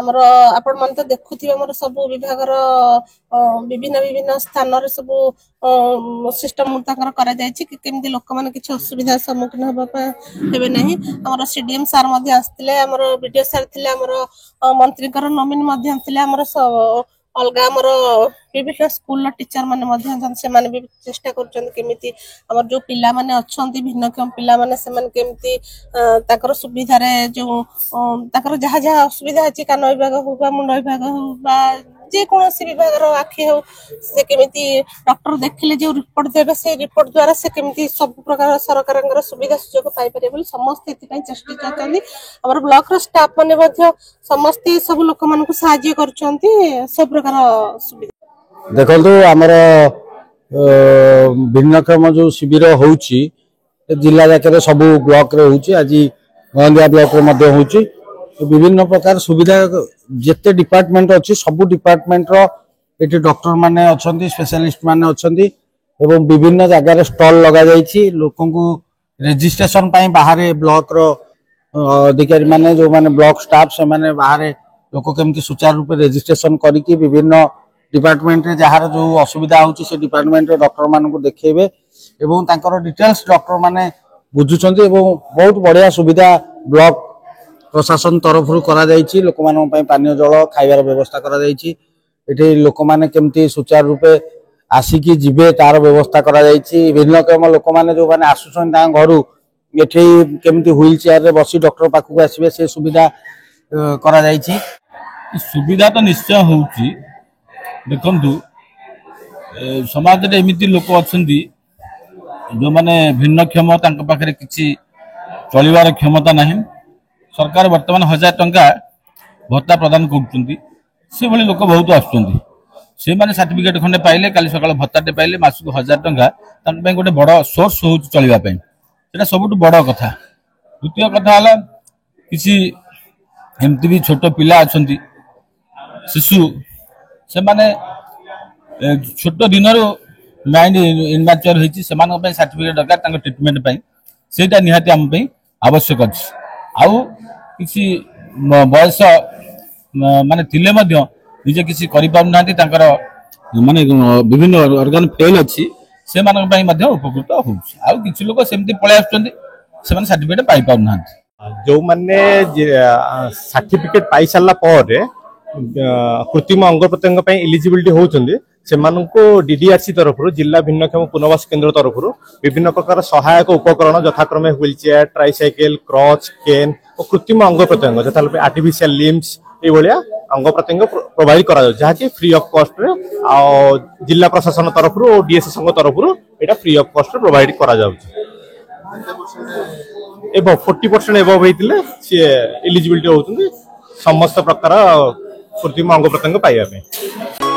आमर आपण मन तो देखुथिबे हमर सब विभागर विभिन्न विभिन्न स्थान रे सब सिस्टम ताकर करा जाय छि कि केमदी लोक माने किछ असुविधा सम्मुखीन होबा हेबे नाही। हमर सीडीएम सर मध्ये आस्तिले हमर वीडियो सर थिले हमर मंत्री कर नोमिनी मध्ये थिले हमर अलगा हमर विभिन्न स्कूल टीचर माने मध्ये से माने भी चेष्टा करछन केमिति हमर जो पिला माने अछंती भिन्नक्षम पिला माने से माने केमिति ताकर सुविधा रे जो ताकर जहा जहा असुविधा अछि कान विभाग हो बा मुंड विभाग हो बा जे कोनोसी विभाग रो आखि हो से केमिति डॉक्टर देखिले जो रिपोर्ट देबे से रिपोर्ट द्वारा से केमिति सब प्रकार सरकारंगर सुविधा सुयोग पाई पारे बोली समस्त एति पई चेष्टा करछन्ती। हमर ब्लॉक रो स्टाफ माने मध्ये समस्त सब लोक मान को सहाय्य करछन्ती सब प्रकार सुविधा। देखंतु हमर भिन्नक्षम जो शिविर होउची जिला जाके सब ब्लॉक रे होउची आज गंदिया ब्लॉक रे मध्ये होउची विभिन्न प्रकार सुविधा जिते डिपार्टमेंट अच्छी सब डिपार्टमेंट रो एटी डॉक्टर माने अछंती स्पेशलिस्ट माने अछंती एवं विभिन्न जगह रे स्टॉल लगा जाईची लोकन को रजिस्ट्रेशन पई बाहर ब्लॉक रो अधिकारी माने जो माने ब्लॉक स्टाफ से माने बाहर लोक केमती सुचारू रूप रजिस्ट्रेशन करिकि विभिन्न डिपार्टमेंट रे जहार जो असुविधा होची से डिपार्टमेंट रे डॉक्टर मान को देखेबे एवं तांकर डिटेल्स डॉक्टर माने बुझुचंती एवं बहुत बढ़िया सुविधा ब्लॉक प्रशासन तरफ करा जायछि। लोक मानन पई पानी जल खाइबार व्यवस्था करा जायछि। एठी लोक माने केमती सुचारू रूपे आसिकी जिबे तार व्यवस्था करा जायछि। भिन्न क्रम लोक माने जो माने आसुछन ता घरु एठी केमती व्हील चेयर रे बसी डॉक्टर पाखु आसीबे से सुविधा करा जायछि। सुविधा तो निश्चय होउछि। देखंतु समाज रे एमिति लोक अछंती जो माने भिन्नक्षम तांक पाखरे किछि चलिबार क्षमता नाही। सरकार वर्तमान 1000 टंका भत्ता प्रदान करछंती से भली लोक बहुत आछंती से माने सर्टिफिकेट खंडे पाइले काली सकाळ भत्ताटे पाइले मासु 1000 टंका तांक पय गोटे बड़ सोर्स होउछ चलिबा पय सेटा सबुट बड़ कथा। द्वितीय कथा हला किछि एमती भी छोट पिला अछंती शिशु से माने छोट दिनरो माइंड इनमैच्योर होइछि से मान पय सर्टिफिकेट दरकार तांक ट्रीटमेंट पय सेटा निहाती हम पय आवश्यक अछि। आउ किसी बयस माने थिले मध्य निजे किसी करि पाउ नांती तांकर माने विभिन्न ऑर्गन फेल अछि से मान पय मध्य उपकृत होउछि। आउ किछि लोक सेमति पळे आछथि से माने सर्टिफिकेट पाइ पाउ नांती जो माने सर्टिफिकेट पाइ साला पर कृत्रिम अंग प्रत्यंग पय एलिजिबिलिटी होउछन्ती सेमानको डीडीआरसी तरफ जिला भिन्नक्षम पुनर्वास केन्द्र तरफ विभिन्न प्रकार सहायक उपकरण यथाक्रमे व्हील चेयर ट्राइसाइकेल क्रच केन और कृत्रिम अंग प्रत्यंग यथा आर्टिफिशियल लिम्स ये भाया अंग प्रत्यंग प्रोवाइड करा जहाँकि फ्री ऑफ कॉस्ट रे जिला प्रशासन तरफ और डीएसए संघ तरफ एटा फ्री ऑफ कॉस्ट रे प्रोवाइड करा जाउछि। एबो 40% एबो होइतिले से एलिजिबिलिटी होउछन्ती समस्त प्रकार कृत्रिम अंग प्रत्यंग पाइबा पे।